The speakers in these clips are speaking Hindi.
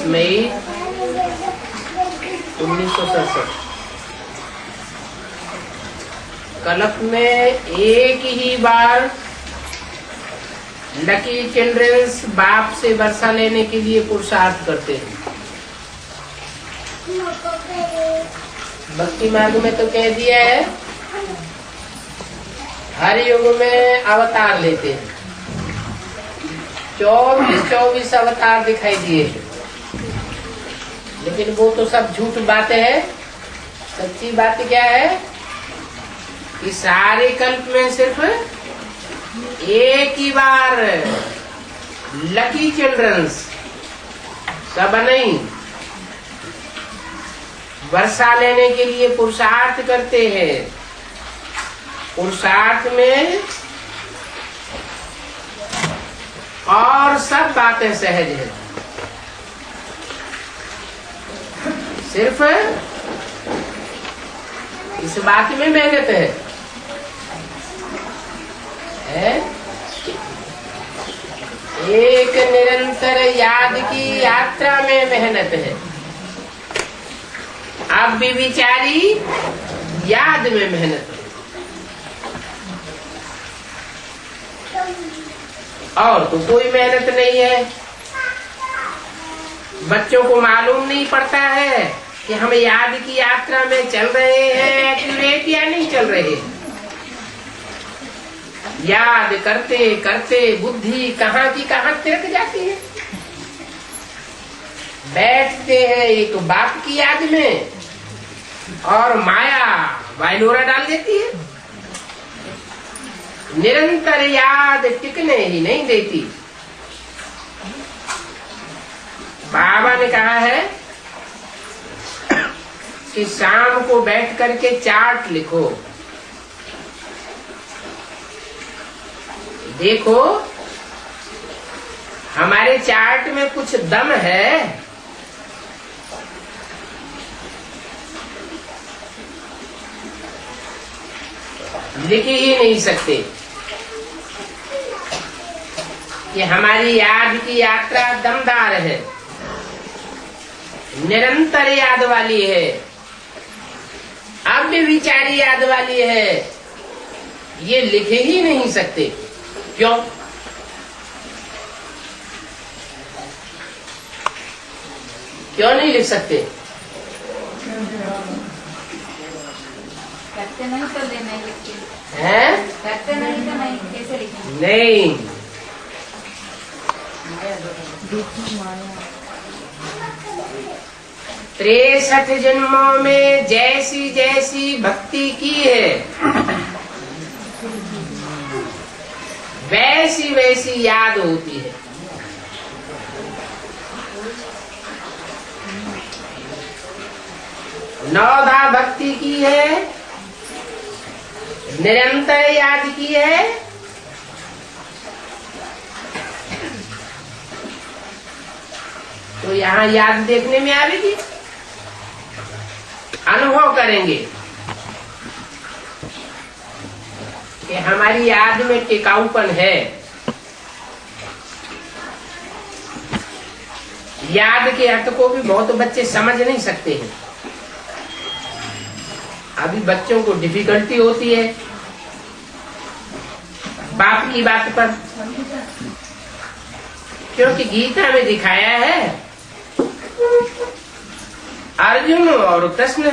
मई 1967। कल्प में एक ही बार लकी चिल्ड्रंस बाप से वर्षा लेने के लिए पुरुषार्थ करते हैं। भक्ति मार्ग में तो कह दिया है हर युग में अवतार लेते हैं। 24 अवतार दिखाई दिए, लेकिन वो तो सब झूठ बातें हैं। सच्ची बात क्या है कि सारे कल्प में सिर्फ एक ही बार लकी चिल्ड्रंस, सब नहीं, वर्षा लेने के लिए पुरुषार्थ करते हैं। पुरुषार्थ में और सब बातें सहज है, सिर्फ इस बात में मेहनत है। एक निरंतर याद की यात्रा में मेहनत है। अब भी विचारी याद में मेहनत है, और तो कोई मेहनत नहीं है। बच्चों को मालूम नहीं पड़ता है कि हम याद की यात्रा में चल रहे हैं, एक्यूरेट या नहीं चल रहे। याद करते करते बुद्धि कहाँ की कहाँ तिरक जाती है। बैठते हैं एक बाप की याद में और माया वाइलोरा डाल देती है। निरंतर याद टिकने ही नहीं देती। बाबा ने कहा है कि शाम को बैठ करके चार्ट लिखो। देखो हमारे चार्ट में कुछ दम है। लिख ही नहीं सकते कि हमारी याद की यात्रा दमदार है, निरंतर याद वाली है, अब भी विचारी याद वाली है। ये लिख ही नहीं सकते। क्यों? क्यों नहीं लिख सकते? करते नहीं तो नहीं लिखते हैं? करते नहीं तो नहीं, कैसे लिखेंगे? नहीं, 63 जन्मों में जैसी जैसी भक्ति की है वैसी वैसी याद होती है। नौधा भक्ति की है, निरंतर याद की है, तो यहाँ याद देखने में आएगी। अनुभव करेंगे कि हमारी याद में टिकाऊपन है। याद के अर्थ को भी बहुत बच्चे समझ नहीं सकते हैं। अभी बच्चों को डिफिकल्टी होती है बाप की बात पर, क्योंकि गीता में दिखाया है अर्जुन और कृष्ण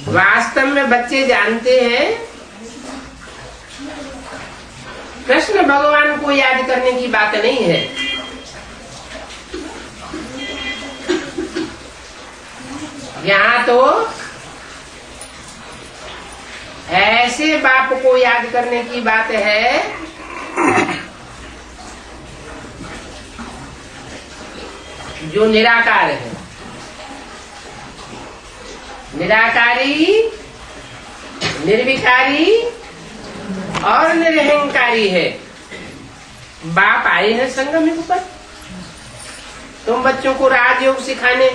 वास्तव में बच्चे जानते हैं कृष्ण भगवान को याद करने की बात नहीं है। यहाँ तो ऐसे बाप को याद करने की बात है जो निराकार है, निराकारी, निर्विकारी और निरहंकारी है। बाप आए हैं संगम युग पर तुम बच्चों को राजयोग सिखाने।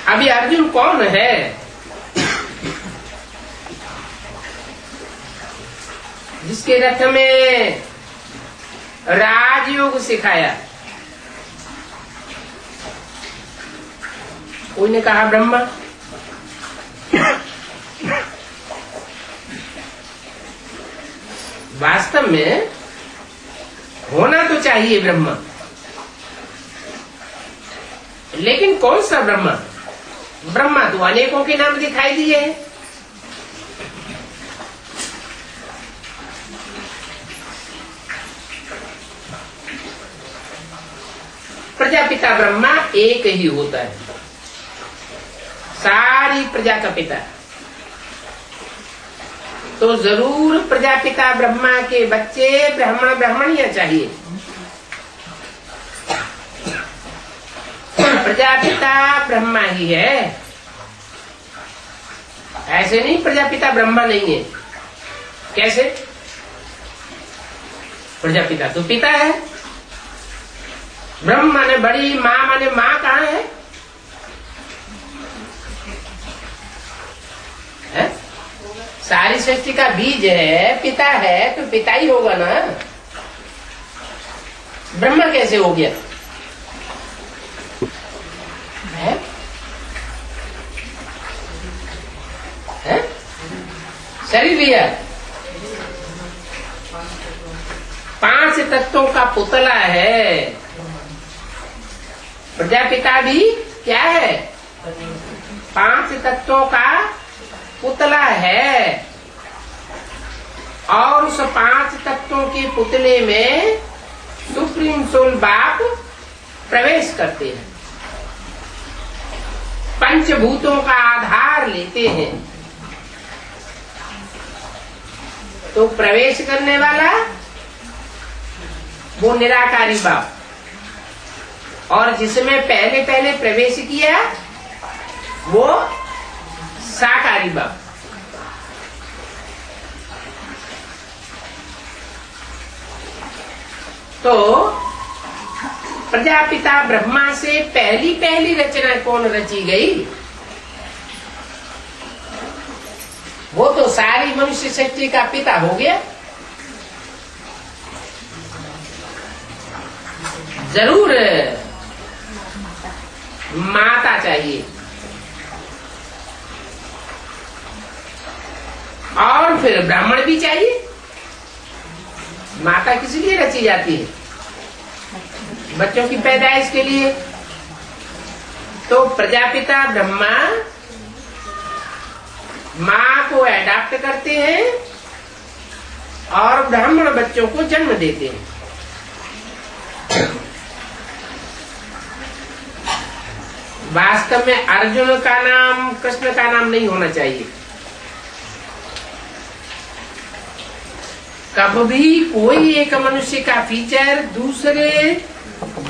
अभी अर्जुन कौन है? जिसके रथ में राजयोग सिखाया? कोई ने कहा ब्रह्मा। वास्तव में होना तो चाहिए ब्रह्मा, लेकिन कौन सा ब्रह्मा? ब्रह्मा तो अनेकों के नाम दिखाई दिए हैं। प्रजापिता ब्रह्मा एक ही होता है, सारी प्रजा का पिता। तो जरूर प्रजापिता ब्रह्मा के बच्चे ब्राह्मण ब्राह्मणियां चाहिए। प्रजापिता ब्रह्मा ही है, ऐसे नहीं प्रजापिता ब्रह्मा नहीं है। कैसे? प्रजापिता तो पिता है, ब्रह्म माने बड़ी, माँ माने माँ कहाँ है? सारी सृष्टि का बीज है, पिता है, तो पिता ही होगा ना। ब्रह्मा कैसे हो गया? है? शरीर लिया, 5 तत्वों का पुतला है। प्रजापिता भी क्या है? 5 तत्वों का पुतला है। और उस 5 तत्वों के पुतले में सुप्रीम सोल बाप प्रवेश करते हैं, पंचभूतों का आधार लेते हैं। तो प्रवेश करने वाला वो निराकारी बाप, और जिसमें पहले पहले प्रवेश किया वो साकारी बाप। तो प्रजापिता ब्रह्मा से पहली पहली रचना कौन रची गई? वो तो सारी मनुष्य सृष्टि का पिता हो गया। जरूर माता चाहिए, और फिर ब्राह्मण भी चाहिए। माता किस लिए रची जाती है? बच्चों की पैदाइश के लिए। तो प्रजापिता ब्रह्मा माँ को अडॉप्ट करते हैं और ब्राह्मण बच्चों को जन्म देते हैं। वास्तव में अर्जुन का नाम कृष्ण का नाम नहीं होना चाहिए। कभी कोई एक मनुष्य का फीचर दूसरे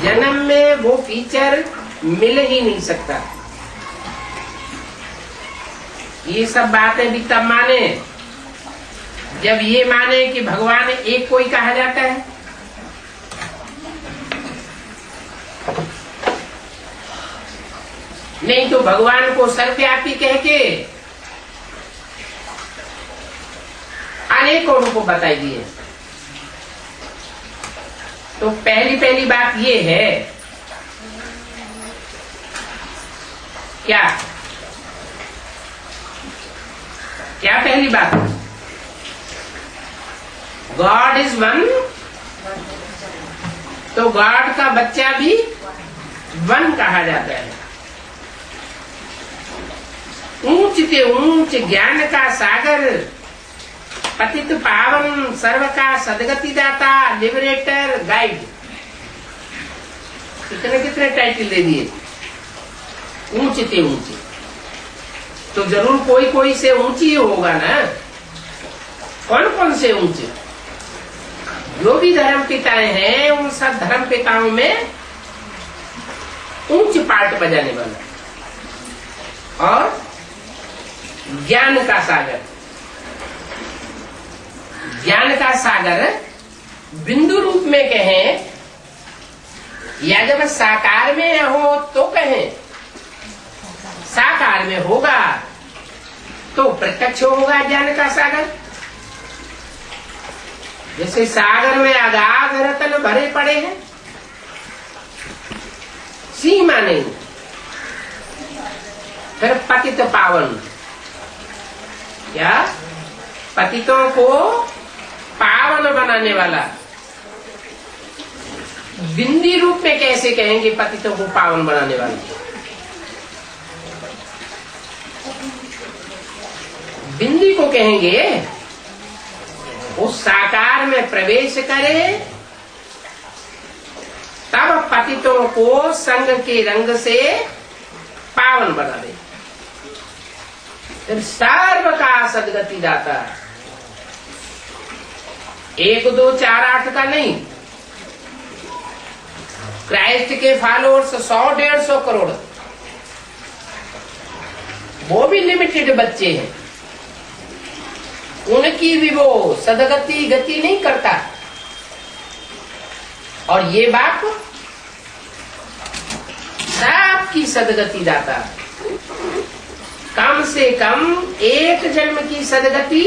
जन्म में वो फीचर मिल ही नहीं सकता। ये सब बातें भी तब माने जब ये माने कि भगवान एक कोई कहा जाता है। नहीं तो भगवान को सर्वव्यापी कह के अनेकों रूपों बताई दिए। तो पहली पहली बात ये है, क्या क्या पहली बात? गॉड इज वन, तो गॉड का बच्चा भी वन कहा जाता है। ऊंच से ऊंच ज्ञान का सागर, पतित पावन, सर्व का सदगति दाता, लिबरेटर, गाइड, कितने कितने टाइटल दे दिए। ऊंचे से ऊंचे, तो जरूर कोई कोई से ऊंची ही होगा ना। कौन कौन से ऊंचे? जो भी धर्म पिताएं हैं उन सब धर्म पिताओं में ऊंच पार्ट बजाने वाला। और ज्ञान का सागर, ज्ञान का सागर बिंदु रूप में कहें या जब साकार में हो तो कहें। साकार में होगा तो प्रत्यक्ष होगा ज्ञान का सागर। जैसे सागर में अगाध रतन भरे पड़े हैं, सीमा नहीं। फिर पतित पावन, क्या पतितों को पावन बनाने वाला। बिंदी रूप में कैसे कहेंगे पतितों को पावन बनाने वाला? बिंदी को कहेंगे उस साकार में प्रवेश करे, तब पतितों को संग के रंग से पावन बना दे। फिर सर्व का सदगति दाता, 1 2 4 8 का नहीं। क्राइस्ट के फॉलोअर्स 100-150 करोड़, वो भी लिमिटेड बच्चे हैं, उनकी भी वो सदगति गति नहीं करता। और ये बाप सबकी सदगति दाता। कम से कम एक जन्म की सदगति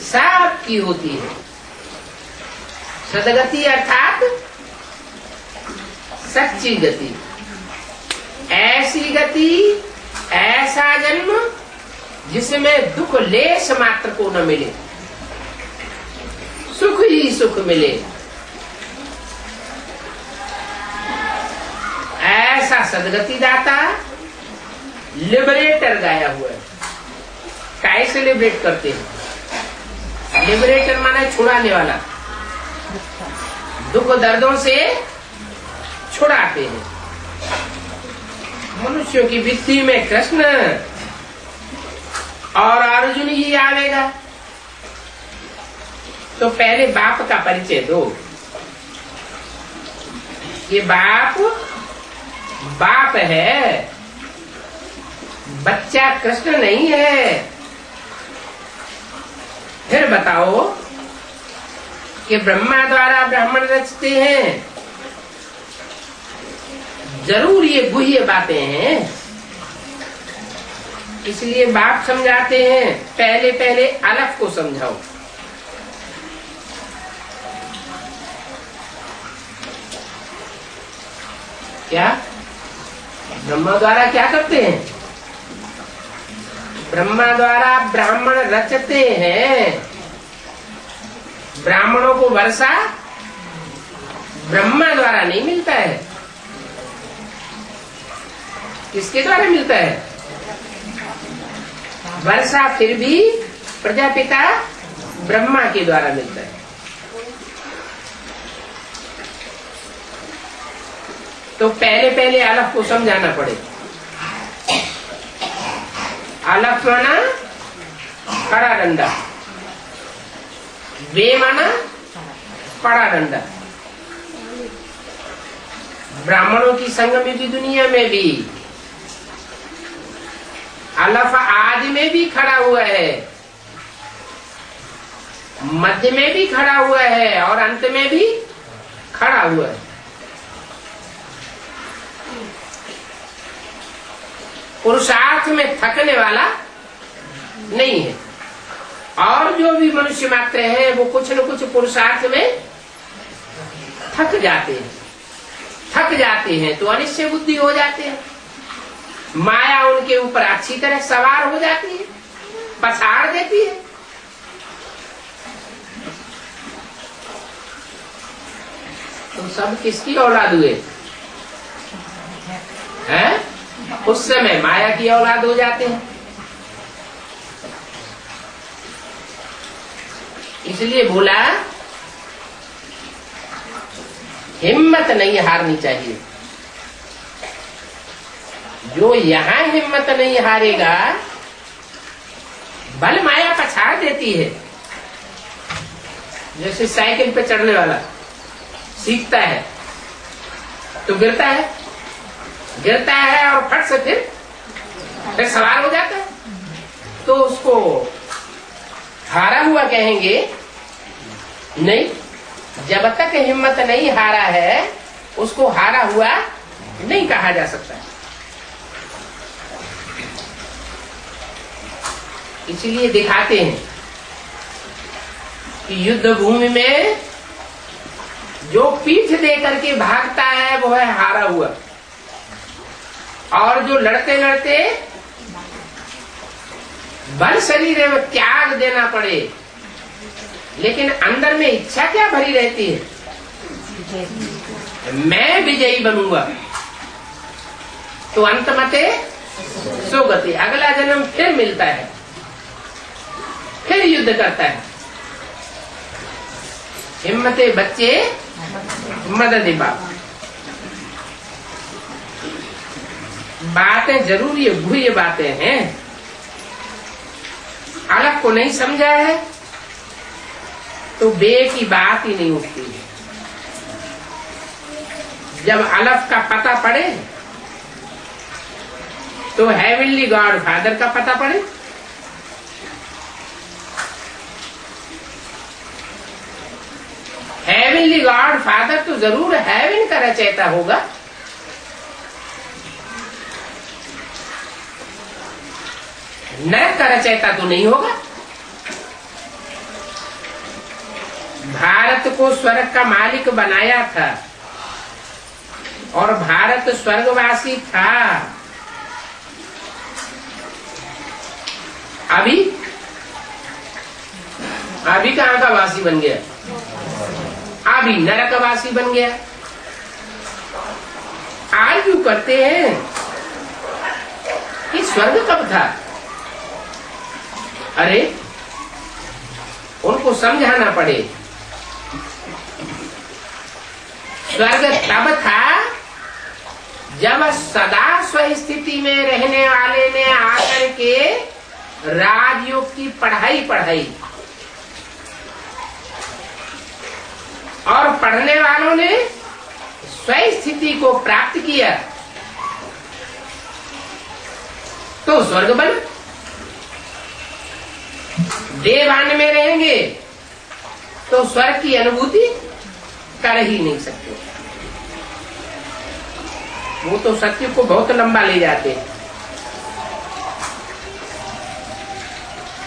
सबकी होती है। सदगति अर्थात सच्ची गति, ऐसी गति, ऐसा जन्म जिसमें दुख लेश मात्र को न मिले, सुख ही सुख मिले, ऐसा सदगति दाता। लिबरेटर गाया हुआ है। कैसे लिबरेट करते हैं? लिबरेटर माने छुड़ाने वाला, दुख दर्दों से छुड़ाते हैं। मनुष्यों की बुद्धि में कृष्ण और अर्जुन ही आवेगा, तो पहले बाप का परिचय दो। ये बाप बाप है, बच्चा कृष्ण नहीं है। फिर बताओ कि ब्रह्मा द्वारा ब्राह्मण रचते हैं, जरूर ये गुह्य बातें हैं, इसलिए बाप समझाते हैं पहले पहले अलफ को समझाओ। क्या ब्रह्मा द्वारा क्या करते हैं? ब्रह्मा द्वारा ब्राह्मण रचते हैं। ब्राह्मणों को वर्षा ब्रह्मा द्वारा नहीं मिलता है। किसके द्वारा मिलता है? वर्षा फिर भी प्रजापिता ब्रह्मा के द्वारा मिलता है। तो पहले पहले अलफ को समझाना पड़ेगा। अलफ माना खड़ा डंडा, बे माना पड़ा डंडा। ब्राह्मणों की संगम दुनिया में भी अलफ आदि में भी खड़ा हुआ है, मध्य में भी खड़ा हुआ है और अंत में भी खड़ा हुआ है। पुरुषार्थ में थकने वाला नहीं है। और जो भी मनुष्य मात्र हैं वो कुछ न कुछ पुरुषार्थ में थक जाते हैं तो अनिश्चय बुद्धि हो जाते हैं। माया उनके ऊपर अच्छी तरह सवार हो जाती है, पछाड़ देती है। तो सब किसकी औलाद हुए हैं? उस समय माया की औलाद हो जाते हैं। इसलिए बोला हिम्मत नहीं हारनी चाहिए। जो यहाँ हिम्मत नहीं हारेगा, बल माया पछाड़ देती है। जैसे साइकिल पे चढ़ने वाला सीखता है तो गिरता है और फट से फिर सवार हो जाता है, तो उसको हारा हुआ कहेंगे नहीं। जब तक हिम्मत नहीं हारा है उसको हारा हुआ नहीं कहा जा सकता। इसलिए दिखाते हैं कि युद्ध भूमि में जो पीठ दे करके भागता है वो है हारा हुआ, और जो लड़ते लड़ते बल शरीर है वो त्याग देना पड़े, लेकिन अंदर में इच्छा क्या भरी रहती है, मैं विजयी बनूंगा, तो अंत मते सो गति, अगला जन्म फिर मिलता है, फिर युद्ध करता है। हिम्मते बच्चे मदद बाप। बातें जरूर ये गुह्य बातें हैं, अलग को नहीं समझा है तो बे की बात ही नहीं उठती। जब अलग का पता पड़े तो हेवनली गॉड फादर का पता पड़े। हेवनली गॉड फादर तो जरूर हेवन का रचयिता होगा, नरक का रचयिता तो नहीं होगा। भारत को स्वर्ग का मालिक बनाया था और भारत स्वर्गवासी था। अभी कहाँ का वासी बन गया, अभी नरकवासी बन गया। आर्ग्यू करते हैं कि स्वर्ग कब था, अरे उनको समझाना पड़े। स्वर्ग तब था जब सदा स्वस्थिति में रहने वाले ने आकर के राजयोग की पढ़ाई और पढ़ने वालों ने स्वस्थिति को प्राप्त किया तो स्वर्ग बना। देवान में रहेंगे तो स्वर्ग की अनुभूति कर ही नहीं सकते। वो तो सत्य को बहुत लंबा ले जाते हैं,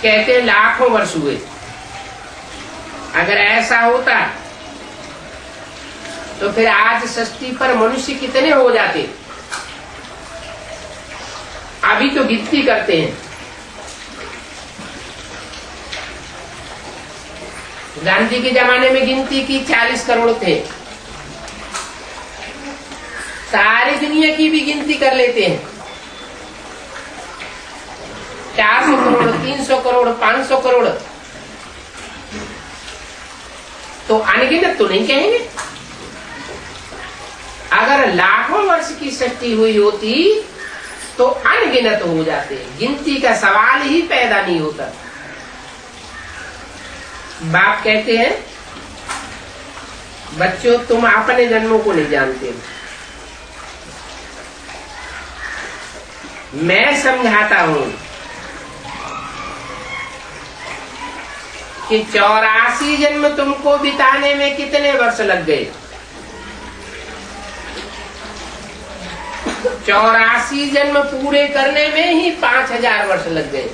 कहते हैं लाखों वर्ष हुए। अगर ऐसा होता तो फिर आज सृष्टि पर मनुष्य कितने हो जाते। अभी तो गिनती करते हैं। गांधी के जमाने में गिनती की 40 करोड़ थे, सारी दुनिया की भी गिनती कर लेते हैं। 400 करोड़, 300 करोड़, 500 करोड़, तो अनगिनत तो नहीं कहेंगे। अगर लाखों वर्ष की सृष्टि हुई होती तो अनगिनत हो जाते, गिनती का सवाल ही पैदा नहीं होता। बाप कहते हैं बच्चों तुम अपने जन्मों को नहीं जानते, मैं समझाता हूं कि 84 जन्म तुमको बिताने में कितने वर्ष लग गए। 84 जन्म पूरे करने में ही 5000 वर्ष लग गए।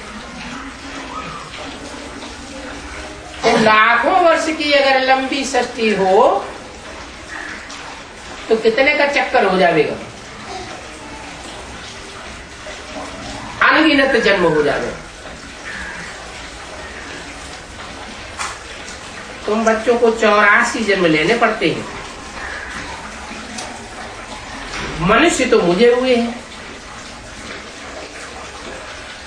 तो लाखों वर्ष की अगर लंबी सृष्टि हो तो कितने का चक्कर हो जाएगा, अनगिनत जन्म हो जाएगा। तुम बच्चों को 84 जन्म लेने पड़ते हैं। मनुष्य तो मुझे हुए हैं।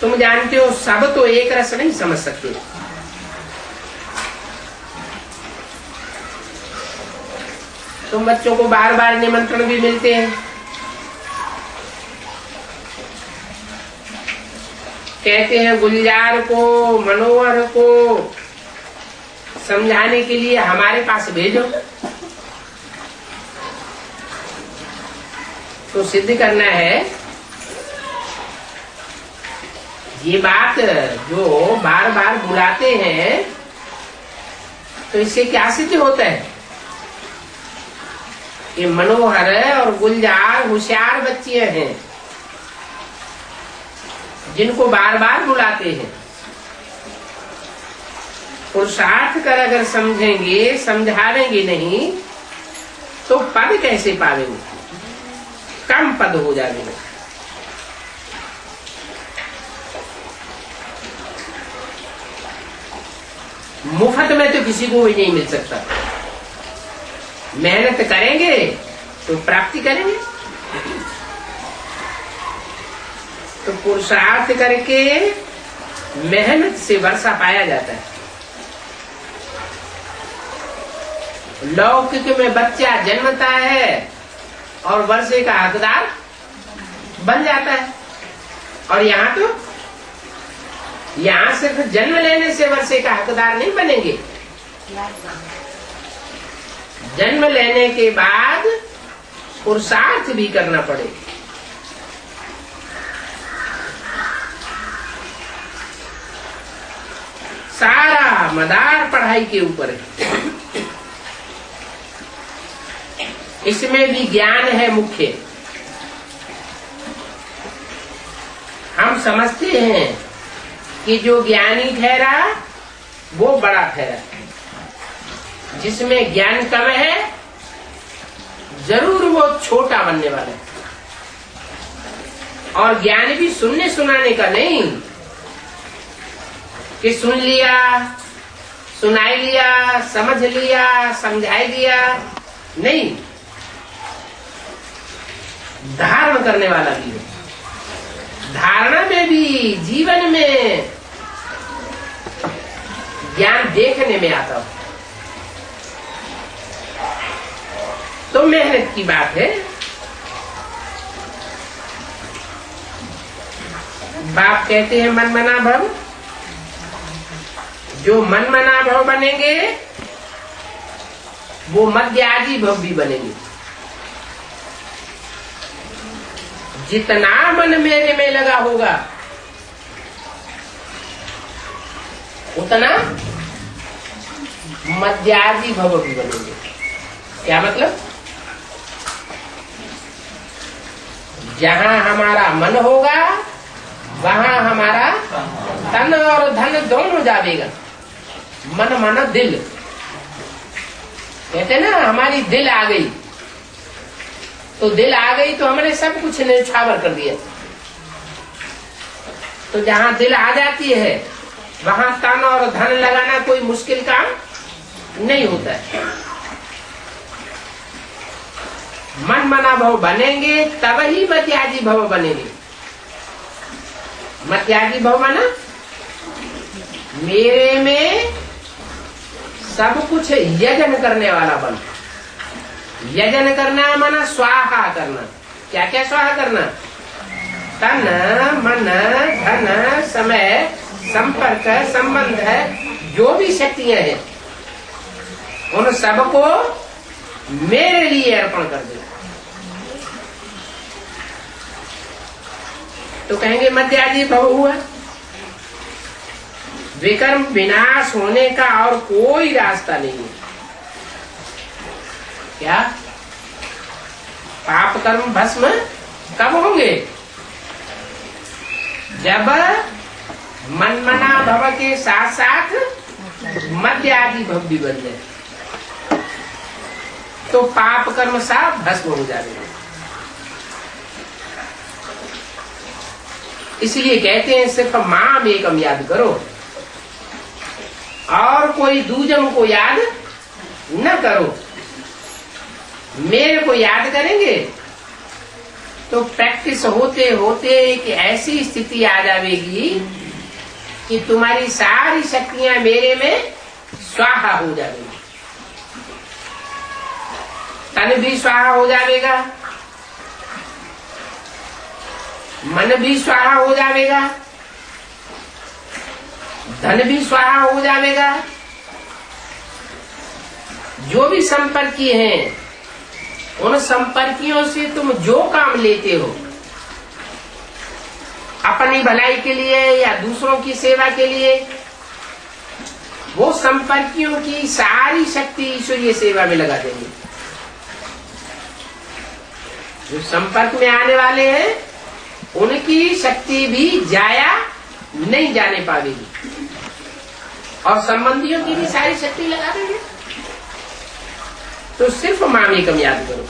तुम जानते हो सब तो एक रस नहीं समझ सकते। तुम बच्चों को बार बार निमंत्रण भी मिलते हैं, कहते हैं गुलजार को, मनोहर को समझाने के लिए हमारे पास भेजो। तो सिद्ध करना है ये बात जो बार बार बुलाते हैं, तो इससे क्या सिद्ध होता है? ये मनोहर और गुलजार होशियार बच्चे हैं जिनको बार बार बुलाते हैं। पुरुषार्थ कर अगर समझेंगे, समझावेंगे नहीं तो पद कैसे पावेंगे? कम पद हो जाएंगे। मुफ्त में तो किसी को भी नहीं मिल सकता। मेहनत करेंगे तो प्राप्ति करेंगे। तो पुरुषार्थ करके मेहनत से वर्षा पाया जाता है। लौकिक में बच्चा जन्मता है और वर्षे का हकदार बन जाता है, और यहाँ तो यहाँ सिर्फ जन्म लेने से वर्षे का हकदार नहीं बनेंगे। जन्म लेने के बाद पुरुषार्थ भी करना पड़ेगा। सारा मदार पढ़ाई के ऊपर है। इसमें भी ज्ञान है मुख्य। हम समझते हैं कि जो ज्ञानी ठहरा वो बड़ा ठहरा। जिसमें ज्ञान कम है जरूर वो छोटा बनने वाला है। और ज्ञान भी सुनने सुनाने का नहीं कि सुन लिया, सुनाई लिया, समझ लिया, समझाई दिया, नहीं, धारण करने वाला भी है। धारणा में भी, जीवन में ज्ञान देखने में आता हो तो मेहनत की बात है। बाप कहते हैं मन मना भव। जो मन मना भव बनेंगे वो मध्याजी भव भी बनेंगे। जितना मन मेरे में लगा होगा उतना मध्याजी भव भी बनेंगे। क्या मतलब? जहां हमारा मन होगा वहां हमारा तन और धन दोनों जावेगा। मन मन दिल कहते ना, हमारी दिल आ गई तो दिल आ गई तो हमने सब कुछ न्यौछावर कर दिया। तो जहां दिल आ जाती है वहां तन और धन लगाना कोई मुश्किल काम नहीं होता है। मन मना भव बनेंगे तब ही मत्याजी भव बनेंगे। मत्याजी भव माना मेरे में सब कुछ यजन करने वाला बन। यजन करना माना स्वाहा करना। क्या क्या स्वाहा करना? तन मन धन समय संपर्क संबंध जो भी शक्तियां हैं उन सबको मेरे लिए अर्पण कर दे। तो कहेंगे मध्याजी भव हुआ। विकर्म विनाश होने का और कोई रास्ता नहीं है। क्या? पाप कर्म भस्म कब होंगे? जब मन मना भव के साथ साथ मध्याजी भव भी बन जाए तो पाप कर्म सब भस्म हो जाएगा। इसलिए कहते हैं सिर्फ माम एकम याद करो और कोई दूजन को याद न करो। मेरे को याद करेंगे तो प्रैक्टिस होते होते एक ऐसी स्थिति आ जाएगी कि तुम्हारी सारी शक्तियां मेरे में स्वाहा हो जाएगी। तन भी स्वाहा हो जाएगा, मन भी स्वाहा हो जाएगा, धन भी स्वाहा हो जाएगा। जो भी संपर्की हैं उन संपर्कियों से तुम जो काम लेते हो अपनी भलाई के लिए या दूसरों की सेवा के लिए, वो संपर्कियों की सारी शक्ति ईश्वरीय सेवा में लगा देंगे। जो संपर्क में आने वाले हैं उनकी शक्ति भी जाया नहीं जाने पाएगी और संबंधियों की भी सारी शक्ति लगा देंगे। तो सिर्फ मामी कम याद करो।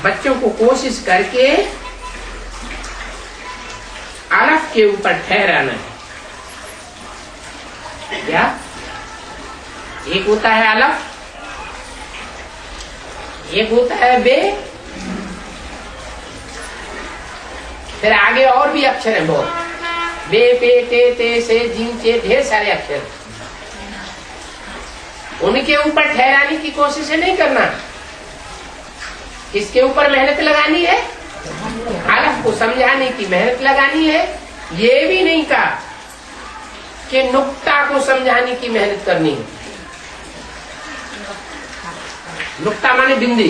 बच्चों को कोशिश करके अलफ के ऊपर ठहराना है। क्या? एक होता है अलफ, एक होता है बे, फिर आगे और भी अक्षर हैं बहुत, बे पे टे ते से जिन चे, ढेर सारे अक्षर। उनके ऊपर ठहराने की कोशिश नहीं करना। किसके ऊपर मेहनत लगानी है? अलफ को समझाने की मेहनत लगानी है। ये भी नहीं कहा कि नुक्ता को समझाने की मेहनत करनी है। नुक्ता माने बिंदी।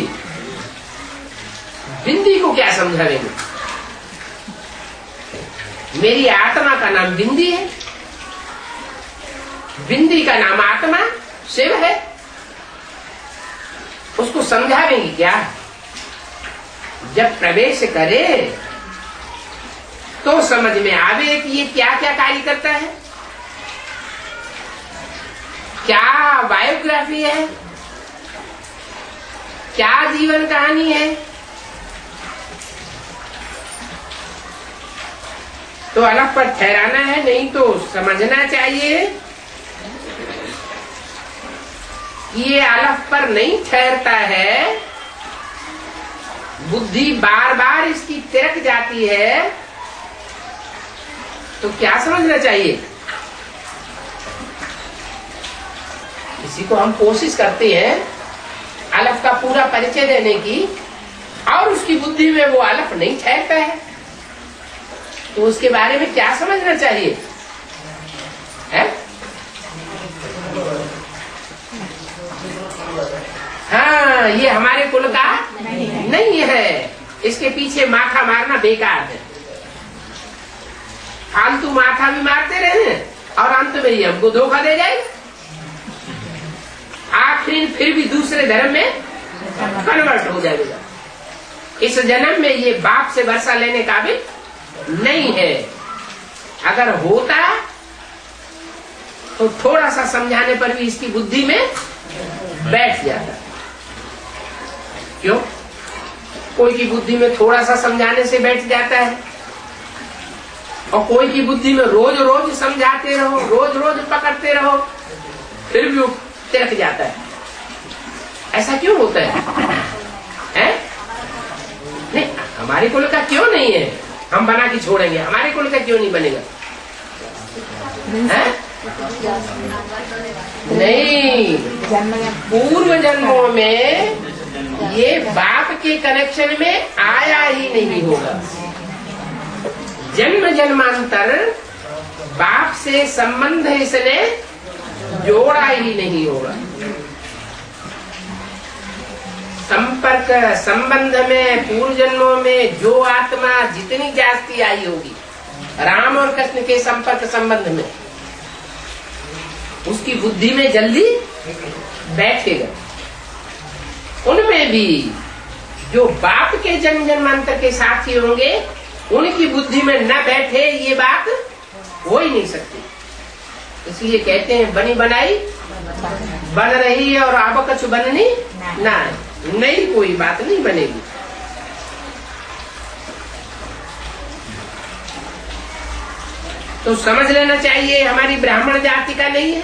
बिंदी को क्या समझा देंगे? मेरी आत्मा का नाम बिंदी है, बिंदी का नाम आत्मा शिव है। उसको समझावेंगे क्या? जब प्रवेश करे तो समझ में आवे कि ये क्या क्या कार्य करता है, क्या बायोग्राफी है, क्या जीवन कहानी है। तो अलग पर ठहराना है, नहीं तो समझना चाहिए ये अलग पर नहीं ठहरता है। बुद्धि बार बार इसकी तिरक जाती है। तो क्या समझना चाहिए? किसी को हम कोशिश करते हैं अलफ का पूरा परिचय देने की, और उसकी बुद्धि में वो अलफ नहीं ठहरता है, तो उसके बारे में क्या समझना चाहिए? है? हाँ, ये हमारे कुल का नहीं है। इसके पीछे माथा मारना बेकार है। फालतू माथा भी मारते रहे और अंत में ये हमको धोखा दे जाएगा। आखिर फिर भी दूसरे धर्म में कन्वर्ट हो जाएगा। इस जन्म में ये बाप से वर्षा लेने का भी नहीं है। अगर होता तो थोड़ा सा समझाने पर भी इसकी बुद्धि में बैठ जाता। क्यों? कोई की बुद्धि में थोड़ा सा समझाने से बैठ जाता है, और कोई की बुद्धि में रोज रोज समझाते रहो, रोज रोज पकड़ते रहो, फिर भी वो तिरक जाता है। ऐसा क्यों होता है? नहीं, हमारे कुल का क्यों नहीं है? हम बना के छोड़ेंगे। हमारे कुल का क्यों नहीं बनेगा? है? नहीं, पूर्व जन्मों में ये बाप के कनेक्शन में आया ही नहीं होगा। जन्म जन्मांतर बाप से संबंध इसने जोड़ा ही नहीं होगा। संपर्क संबंध में पूर्व जन्मों में जो आत्मा जितनी जास्ती आई होगी राम और कृष्ण के संपर्क संबंध में, उसकी बुद्धि में जल्दी बैठेगा। उनमें भी जो बाप के जन्म जन्मांतर के साथी होंगे, उनकी बुद्धि में न बैठे ये बात हो ही नहीं सकती। इसलिए कहते हैं बनी बनाई बन रही है, और अब कछु बननी ना, नई कोई बात नहीं बनेगी। तो समझ लेना चाहिए हमारी ब्राह्मण जाति का नहीं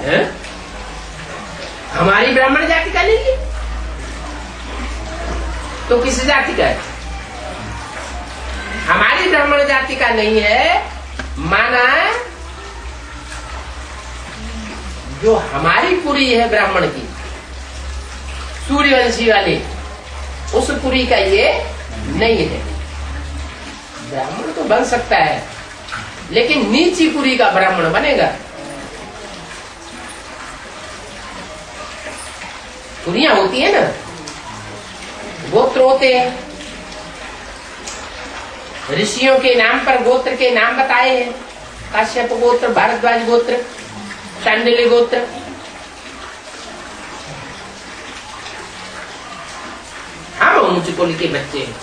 है? हमारी ब्राह्मण जाति का नहीं है तो किस जाति का है? हमारी ब्राह्मण जाति का नहीं है, माना जो हमारी पुरी है ब्राह्मण की, सूर्यवंशी वाली, उस पुरी का ये नहीं है। ब्राह्मण तो बन सकता है, लेकिन नीची पुरी का ब्राह्मण बनेगा। पुरियां होती है ना, गोत्र होते हैं, ऋषियों के नाम पर गोत्र के नाम बताए हैं। काश्यप गोत्र, भारद्वाज गोत्र, शांडिल्य गोत्र। हम ऊंच कुल के बच्चे हैं।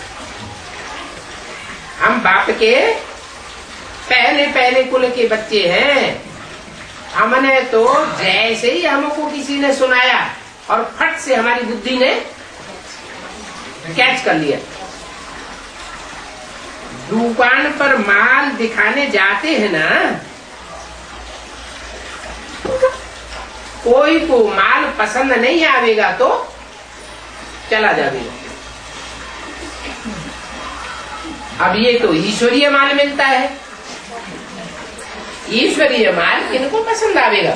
हम बाप के पहले पहले कुल के बच्चे हैं। हमने तो जैसे ही हमको किसी ने सुनाया और फट से हमारी बुद्धि ने कैच कर लिया। दुकान पर माल दिखाने जाते हैं ना, कोई को माल पसंद नहीं आवेगा तो चला जाएगा। अब ये तो ईश्वरीय माल मिलता है, ईश्वरीय माल किनको पसंद आवेगा?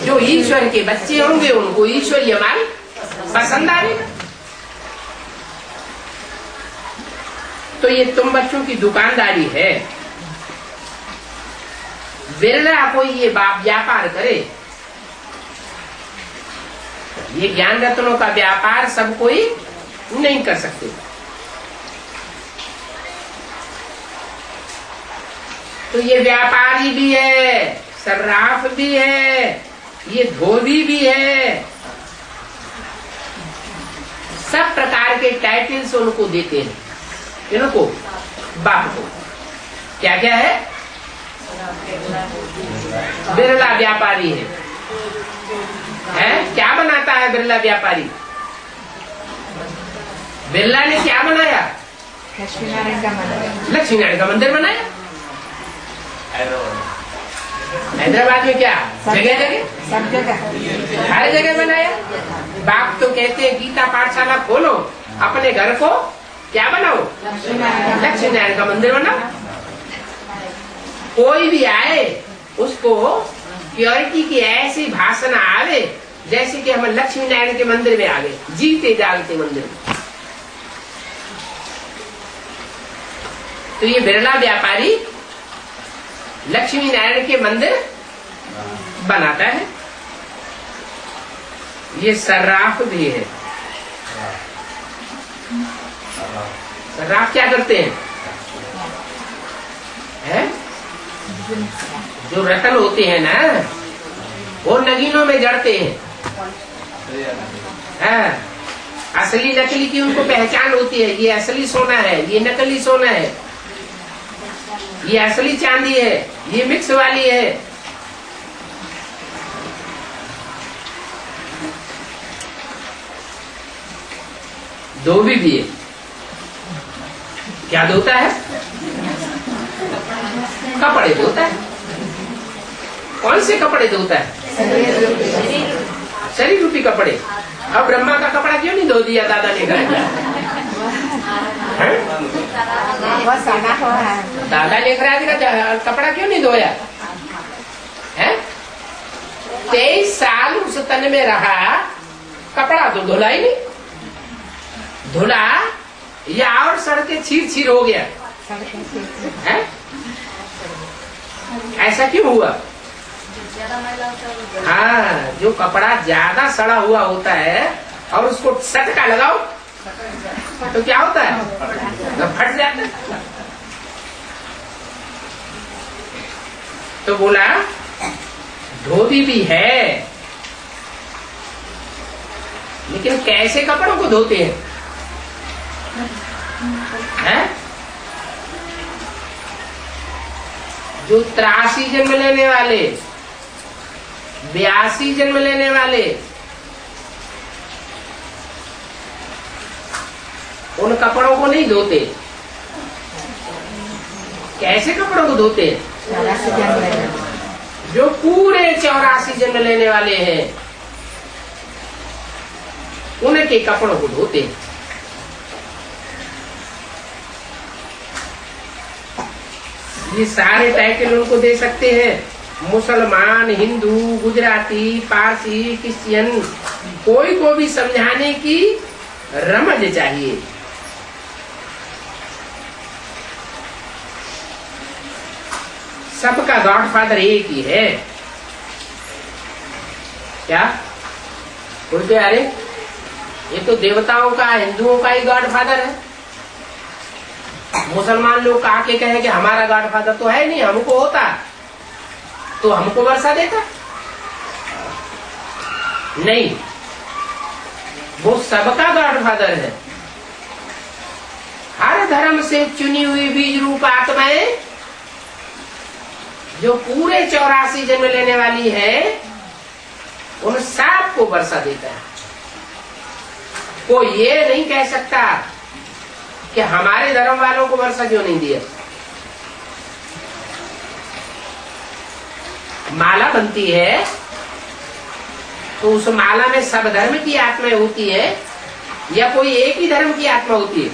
जो ईश्वर के बच्चे होंगे उनको ईश्वरीय माल पसंद आवेगा। तो ये तुम बच्चों की दुकानदारी है। बिरला कोई ये व्यापार करे। ये ज्ञान रत्नों का व्यापार सब कोई नहीं कर सकते। तो ये व्यापारी भी है, सर्राफ भी है, ये धोबी भी है, सब प्रकार के टाइटल्स उनको देते हैं। इनको बाप को क्या क्या है? बिरला व्यापारी है। क्या बनाता है बिरला व्यापारी? बिरला ने क्या बनाया? लक्ष्मी नारायण का मंदिर बनाया। हैदराबाद में क्या जगह जगह, सब जगह, हर जगह बनाया। बाप तो कहते हैं गीता पाठशाला खोलो, अपने घर को क्या बनाओ? लक्ष्मी नारायण का मंदिर बनाओ। कोई भी आए उसको प्योरिटी की ऐसी भाषण आवे जैसे कि हम लक्ष्मी नारायण के मंदिर में आ गए, जीते जागते मंदिर में। तो ये बिरला व्यापारी लक्ष्मी नारायण के मंदिर बनाता है। ये सर्राफ भी है। सर्राफ क्या करते हैं? जो रतन होते हैं ना, वो नगीनों में जड़ते हैं। असली नकली की उनको पहचान होती है। ये असली सोना है, ये नकली सोना है, ये असली चांदी है, ये मिक्स वाली है। धोबी भी है। क्या धोता है? कपड़े धोता है। कौन से कपड़े धोता है? शरीर रूपी कपड़े। अब ब्रह्मा का कपड़ा क्यों नहीं धो दिया दादा ने घर? दादा ने घर कपड़ा क्यों नहीं धोया? 23 साल उस तन में रहा, कपड़ा तो धुला ही नहीं। धुला या और सड़के छीर छीर हो गया है? ऐसा क्यों हुआ? हाँ, जो कपड़ा ज्यादा सड़ा हुआ होता है और उसको सटका लगाओ तो क्या होता है? तो फट जाता है। तो बोला धोबी भी है, लेकिन कैसे कपड़ों को धोते हैं? जो 83 जन्म लेने वाले, 82 जन्म लेने वाले, उन कपड़ों को नहीं धोते। कैसे कपड़ों को धोते? जो पूरे 84 जन्म लेने वाले हैं उनके कपड़ों को धोते। ये सारे टाइटल उनको दे सकते हैं। मुसलमान, हिंदू, गुजराती, पारसी, क्रिश्चियन, कोई को भी समझाने की रमज चाहिए। सबका गॉडफादर एक ही है। क्या बोलते? अरे ये तो देवताओं का, हिंदुओं का ही गॉडफादर है। मुसलमान लोग आके कहे कि हमारा गॉडफादर तो है नहीं, हमको होता तो हमको वर्षा देता। नहीं, वो सबका गॉडफादर है। हर धर्म से चुनी हुई बीज रूप आत्माएं जो पूरे 84 जन्म लेने वाली है, उन सब को वर्षा देता है। कोई ये नहीं कह सकता कि हमारे धर्म वालों को वर्षा क्यों नहीं दिया। माला बनती है तो उस माला में सब धर्म की आत्माएं होती है या कोई एक ही धर्म की आत्मा होती है?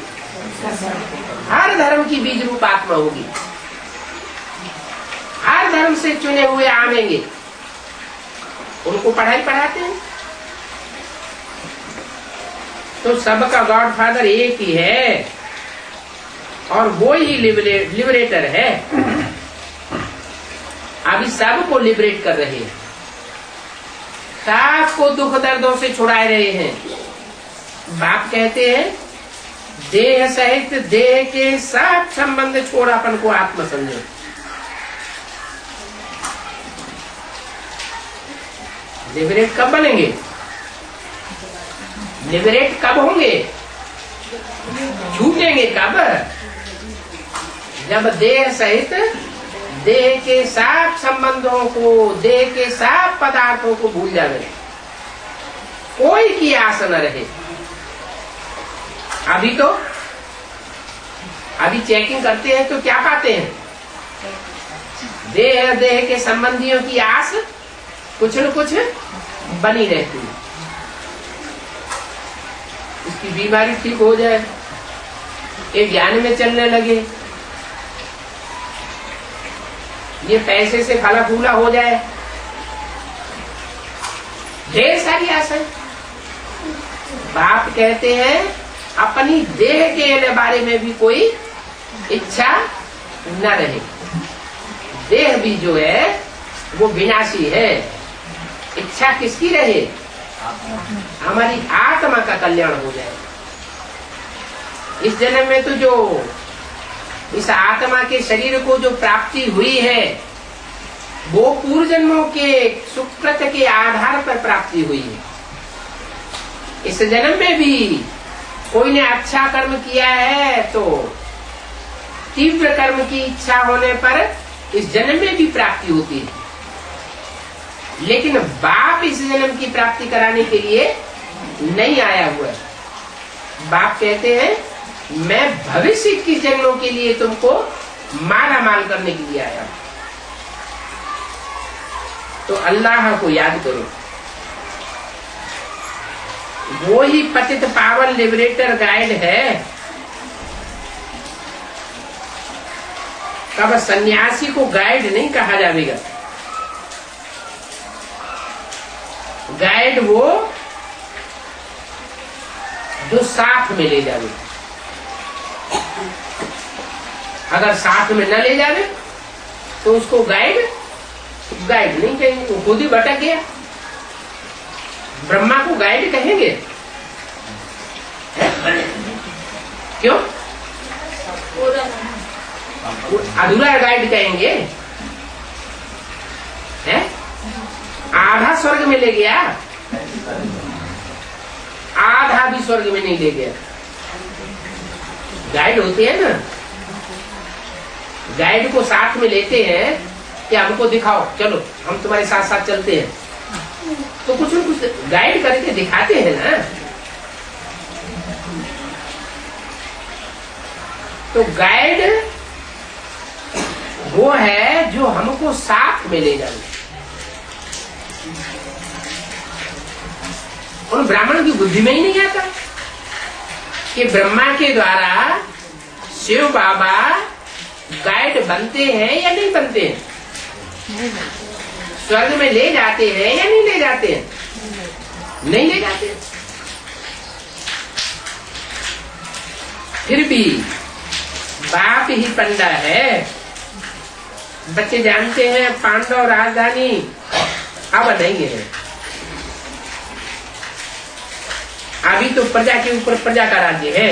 हर धर्म की बीज रूप आत्मा होगी। हर धर्म से चुने हुए आवेंगे, उनको पढ़ाई पढ़ाते हैं। तो सबका गॉड फादर एक ही है और वो ही लिबरेटर है। अभी सबको लिबरेट कर रहे हैं, सबको दुख दर्दों से छुड़ा रहे हैं। बाप कहते हैं देह सहित देह के सब संबंध छोड़ अपन को आत्मा समझो। लिबरेट कब बनेंगे? लिबरेट कब होंगे? छूटेंगे कब? जब देह सहित देह के सब संबंधों को, देह के सब पदार्थों को भूल जावे, कोई की आस न रहे। अभी चेकिंग करते हैं तो क्या पाते हैं? देह देह के संबंधियों की आस कुछ न कुछ बनी रहती है। इसकी बीमारी ठीक हो जाए, ये ज्ञान में चलने लगे, ये पैसे से फला फूला हो जाए, ढेर सारी आशाएं। बाप कहते हैं अपनी देह के बारे में भी कोई इच्छा न रहे। देह भी जो है वो विनाशी है। इच्छा किसकी रहे? हमारी आत्मा का कल्याण हो जाए। इस जन्म में तो जो इस आत्मा के शरीर को जो प्राप्ति हुई है वो पूर्व जन्मों के सुकृत के आधार पर प्राप्ति हुई है। इस जन्म में भी कोई ने अच्छा कर्म किया है तो तीव्र कर्म की इच्छा होने पर इस जन्म में भी प्राप्ति होती है। लेकिन बाप इस जन्म की प्राप्ति कराने के लिए नहीं आया हुआ है। बाप कहते हैं मैं भविष्य की जन्मों के लिए तुमको माला माल करने के लिए आया। तो अल्लाह को याद करो, वो ही पतित पावन लिबरेटर गाइड है। कब सन्यासी को गाइड नहीं कहा जाएगा। गाइड वो जो साथ में ले जावे। अगर साथ में न ले जावे तो उसको गाइड नहीं कहेंगे, वो खुद ही भटक गया। ब्रह्मा को गाइड कहेंगे? क्यों? अधूरा गाइड कहेंगे। है? आधा स्वर्ग में ले गया, आधा भी स्वर्ग में नहीं ले गया। गाइड होते हैं ना, गाइड को साथ में लेते हैं कि हमको दिखाओ, चलो हम तुम्हारे साथ साथ चलते हैं। तो कुछ न कुछ गाइड करके दिखाते हैं ना। तो गाइड वो है जो हमको साथ में ले जाए। उन ब्राह्मण की बुद्धि में ही नहीं आता कि ब्रह्मा के द्वारा शिव बाबा गाइड बनते हैं या नहीं बनते हैं, स्वर्ग में ले जाते हैं या नहीं ले जाते हैं? नहीं ले जाते। फिर भी बाप ही पंडा है। बच्चे जानते हैं पांडव राजधानी अब नहीं है। अभी तो प्रजा के ऊपर प्रजा का राज्य है।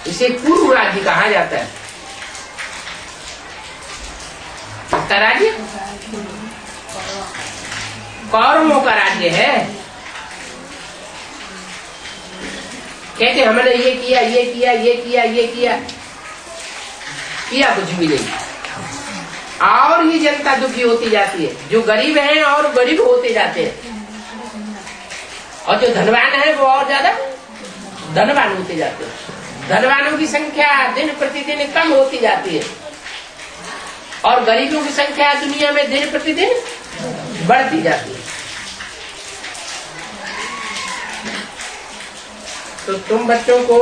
इसे पूर्व राज्य कहा जाता है। किसका राज्य? कौरवों का राज्य है। कहते हमने ये किया ये किया ये किया ये किया, किया कुछ भी नहीं, और ही जनता दुखी होती जाती है। जो गरीब हैं और गरीब होते जाते हैं, और जो धनवान है वो और ज्यादा धनवान होते जाते हैं। धनवानों की संख्या दिन प्रतिदिन कम होती जाती है और गरीबों की संख्या दुनिया में दिन प्रतिदिन बढ़ती जाती है। तो तुम बच्चों को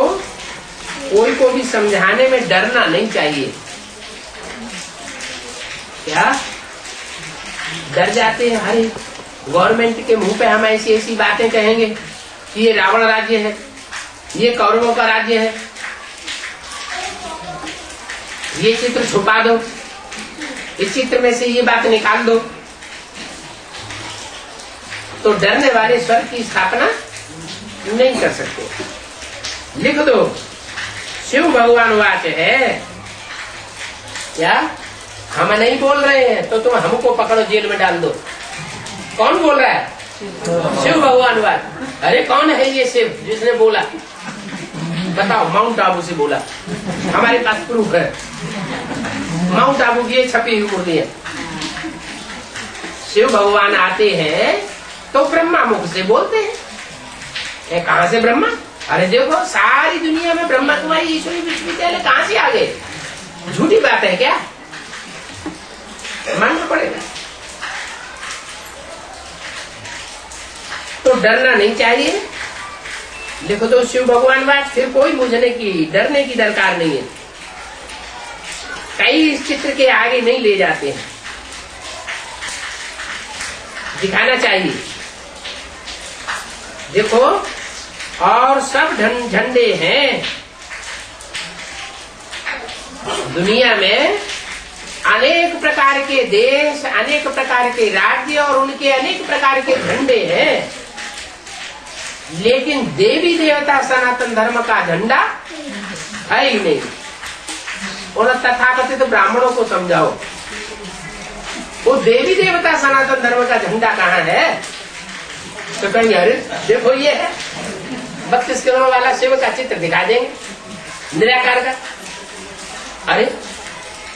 कोई को भी समझाने में डरना नहीं चाहिए। क्या डर जाते हैं? अरे गवर्नमेंट के मुंह पे हम ऐसी ऐसी बातें कहेंगे कि ये रावण राज्य है, ये कौरवों का राज्य है, ये चित्र छुपा दो, इस चित्र में से ये बात निकाल दो। तो डरने वाले स्वर्ग की स्थापना नहीं कर सकते। लिख दो, शिव भगवान वाच है। क्या हम नहीं बोल रहे हैं तो तुम हमको पकड़ो जेल में डाल दो। कौन बोल रहा है? शिव भगवान वाच। अरे कौन है ये शिव जिसने बोला? बताओ। माउंट आबू से बोला, हमारे पास प्रूफ है। माउंट आबू की छपी हुई मूर्ति है। शिव भगवान आते हैं तो ब्रह्मा मुख से बोलते हैं। कहां से ब्रह्मा? अरे देखो सारी दुनिया में ब्रह्मा कुमारी ईश्वरी विश्वविद्यालय कहां से आ गए? झूठी बात है क्या? मानना पड़ेगा। तो डरना नहीं चाहिए। देखो तो शिव भगवान बात, फिर कोई मुझने की डरने की दरकार नहीं है। कई इस चित्र के आगे नहीं ले जाते हैं, दिखाना चाहिए। देखो और सब झंडे हैं दुनिया में। अनेक प्रकार के देश, अनेक प्रकार के राज्य और उनके अनेक प्रकार के झंडे हैं, लेकिन देवी देवता सनातन धर्म का झंडा है ही नहीं। और तथाकथित ब्राह्मणों को समझाओ वो देवी देवता सनातन धर्म का झंडा कहाँ है? तो कहीं अरे देखो ये है 32 करोड़ वाला शिव का चित्र दिखा देंगे, निराकार का। अरे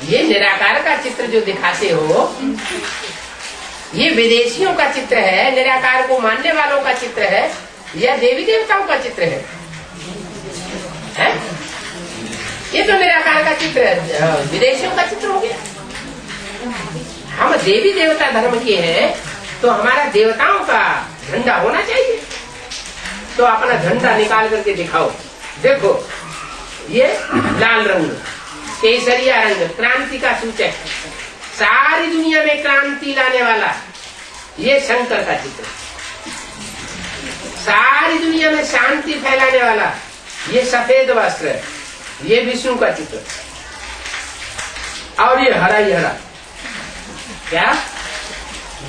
ये निराकार का चित्र जो दिखाते हो ये विदेशियों का चित्र है, निराकार को मानने वालों का चित्र है, यह देवी देवताओं का चित्र है? ये तो निराकार का चित्र है, विदेशियों का चित्र हो गया। हम देवी देवता धर्म के हैं तो हमारा देवताओं का झंडा होना चाहिए। तो अपना झंडा निकाल करके दिखाओ। देखो ये लाल रंग, केसरिया रंग क्रांति का सूचक, सारी दुनिया में क्रांति लाने वाला ये शंकर का चित्र, सारी दुनिया में शांति फैलाने वाला ये सफेद वस्त्र, ये विष्णु का चित्र। और ये हरा ही हरा, क्या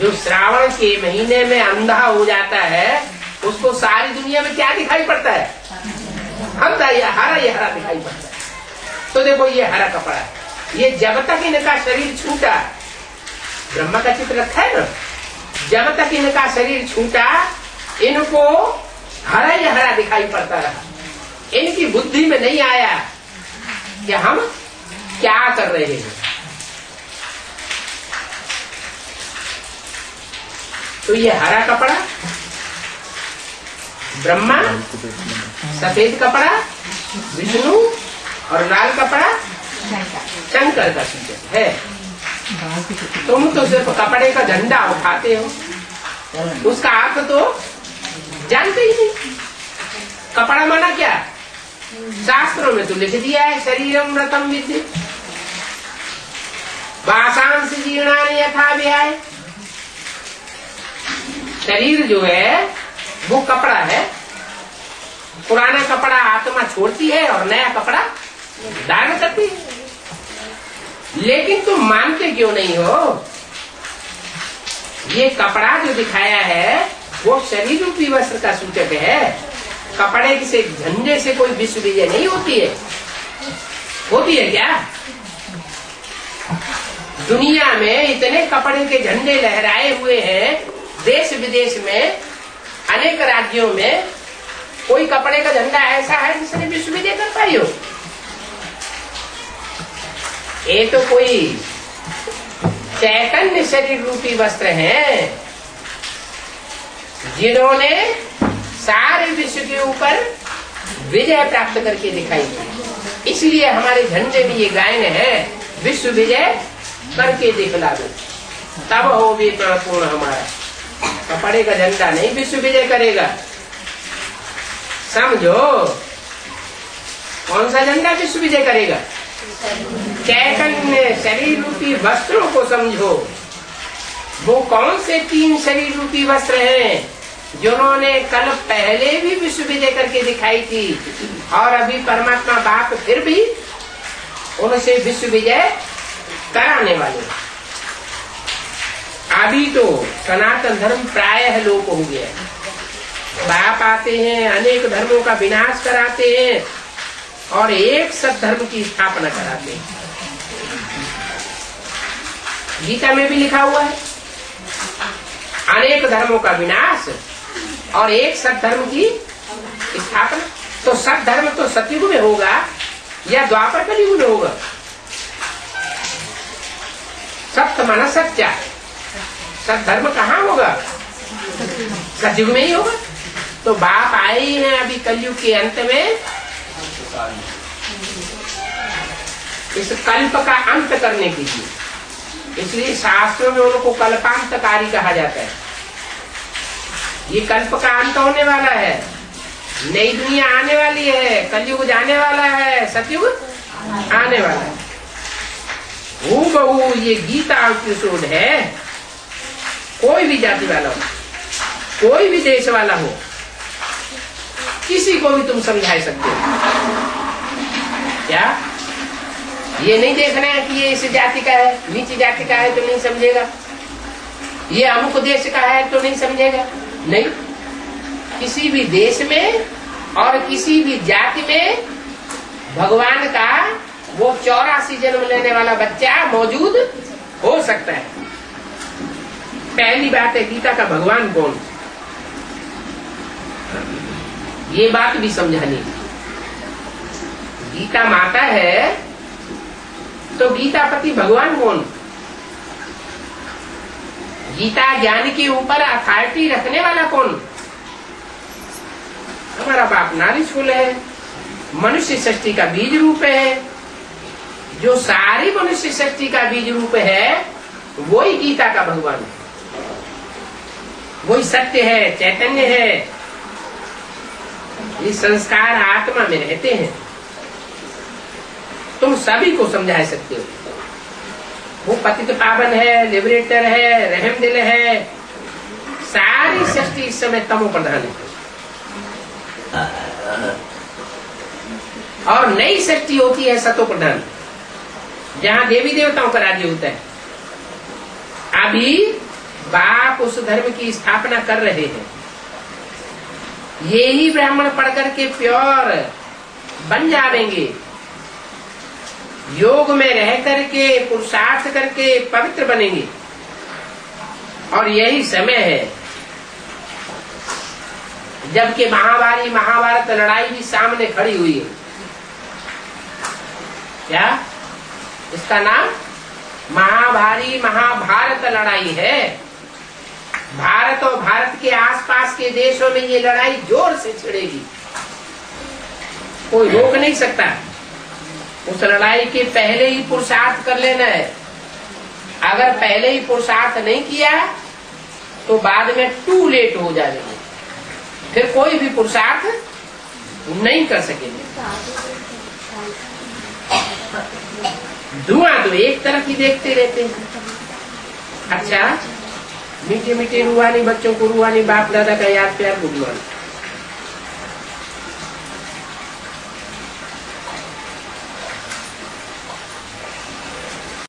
जो श्रावण के महीने में अंधा हो जाता है उसको सारी दुनिया में क्या दिखाई पड़ता है? हरा ही हरा दिखाई पड़ता है। तो देखो ये हरा कपड़ा, ये जब तक इनका शरीर छूटा, ब्रह्मा का चित्र रखा है ना, जब तक इनका शरीर छूटा इनको हरा ही हरा दिखाई पड़ता रहा। इनकी बुद्धि में नहीं आया कि हम क्या कर रहे हैं। तो ये हरा कपड़ा ब्रह्मा, सफेद कपड़ा विष्णु और लाल कपड़ा शंकर का सूचक है। तुम तो सिर्फ कपड़े का झंडा उठाते हो, उसका अर्थ तो जानते ही नहीं। कपड़ा माना क्या? शास्त्रों में तो लिख दिया है शरीरम रतम विद्धि वासांस जीर्णानि यथा विहाय। शरीर जो है वो कपड़ा है, पुराना कपड़ा आत्मा छोड़ती है और नया कपड़ा धारण करती है। लेकिन तुम मानते क्यों नहीं हो? ये कपड़ा जो दिखाया है वो शरीर रूपी वस्त्र का सूचक है। कपड़े से झंडे से कोई विश्व विजय नहीं होती है। होती है क्या? दुनिया में इतने कपड़े के झंडे लहराए हुए हैं, देश विदेश में अनेक राज्यों में कोई कपड़े का झंडा ऐसा है जिसने विश्व विजय कर पाई हो? ये तो कोई चैतन्य शरीर रूपी वस्त्र हैं जिन्होंने सारे विश्व के ऊपर विजय प्राप्त करके दिखाई थी। इसलिए हमारे झंडे में ये गायन है, विश्व विजय करके दिखला दो तब हो भी पूर्ण हमारा। कपड़े का झंडा नहीं विश्व विजय करेगा, समझो। कौन सा झंडा विश्व विजय करेगा? चैतन्य शरीर रूपी वस्त्रों को समझो। वो कौन से 3 शरीर रूपी वस्त्र हैं जिन्होंने कल पहले भी विश्व विजय करके दिखाई थी और अभी परमात्मा बाप फिर भी उनसे विश्व विजय कराने वाले। अभी तो सनातन धर्म प्रायः लोप हो गया है। बाप आते हैं, अनेक धर्मों का विनाश कराते हैं और एक सत धर्म की स्थापना कराते हैं। गीता में भी लिखा हुआ है, अनेक धर्मों का विनाश और एक सत धर्म की स्थापना। तो सत धर्म तो सतयुग में होगा या द्वापर कलयुग में होगा? सत्य माना सच्चा, सत धर्म कहाँ होगा? सतयुग में ही होगा। तो बाप आए ही हैं अभी कलयुग के अंत में इस कल्प का अंत करने के लिए। इसलिए शास्त्रों में उनको कल्पांतकारी कहा जाता है। ये कल्प का अंत होने वाला है, नई दुनिया आने वाली है, कलयुग जाने वाला है, सतयुग आने वाला है। हूबहू ये गीता एपिसोड है। कोई भी जाति वाला हो, कोई भी देश वाला हो, किसी को भी तुम समझा सकते हो। क्या ये नहीं देखना है कि ये इस जाति का है, नीची जाति का है तो नहीं समझेगा, ये अमुक देश का है तो नहीं समझेगा? नहीं, किसी भी देश में और किसी भी जाति में भगवान का वो 84 जन्म लेने वाला बच्चा मौजूद हो सकता है। पहली बात है गीता का भगवान कौन, ये बात भी समझानी। गीता माता है तो गीतापति भगवान कौन? गीता ज्ञान के ऊपर अथॉरिटी रखने वाला कौन? हमारा बाप नारीशूल है, मनुष्य सृष्टि का बीज रूप है। जो सारी मनुष्य सृष्टि का बीज रूप है वही गीता का भगवान है, वही सत्य है, चैतन्य है। ये संस्कार आत्मा में रहते हैं। तुम सभी को समझा सकते हो। वो पतित पावन है, लिबरेटर है, रहम दिल है। सारी सृष्टि इस समय तमो प्रधान है और नई सृष्टि होती है सतो प्रधान, जहाँ देवी देवताओं का राज्य होता है। अभी बाप उस धर्म की स्थापना कर रहे हैं। ये ही ब्राह्मण पढ़ करके प्योर बन जाएंगे, योग में रह करके पुरुषार्थ करके पवित्र बनेंगे। और यही समय है जबकि महाभारत लड़ाई भी सामने खड़ी हुई है। क्या इसका नाम महाभारत लड़ाई है। भारत और भारत के आसपास के देशों में ये लड़ाई जोर से छिड़ेगी, कोई रोक नहीं सकता। उस लड़ाई के पहले ही पुरुषार्थ कर लेना है। अगर पहले ही पुरुषार्थ नहीं किया तो बाद में टू लेट हो जाएगा, फिर कोई भी पुरुषार्थ नहीं कर सकेंगे। धुआं तो एक तरफ ही देखते रहते हैं। अच्छा, मीठे मीठे रूहानी बच्चों को रूहानी बाप दादा का याद प्यार गुड मॉर्निंग।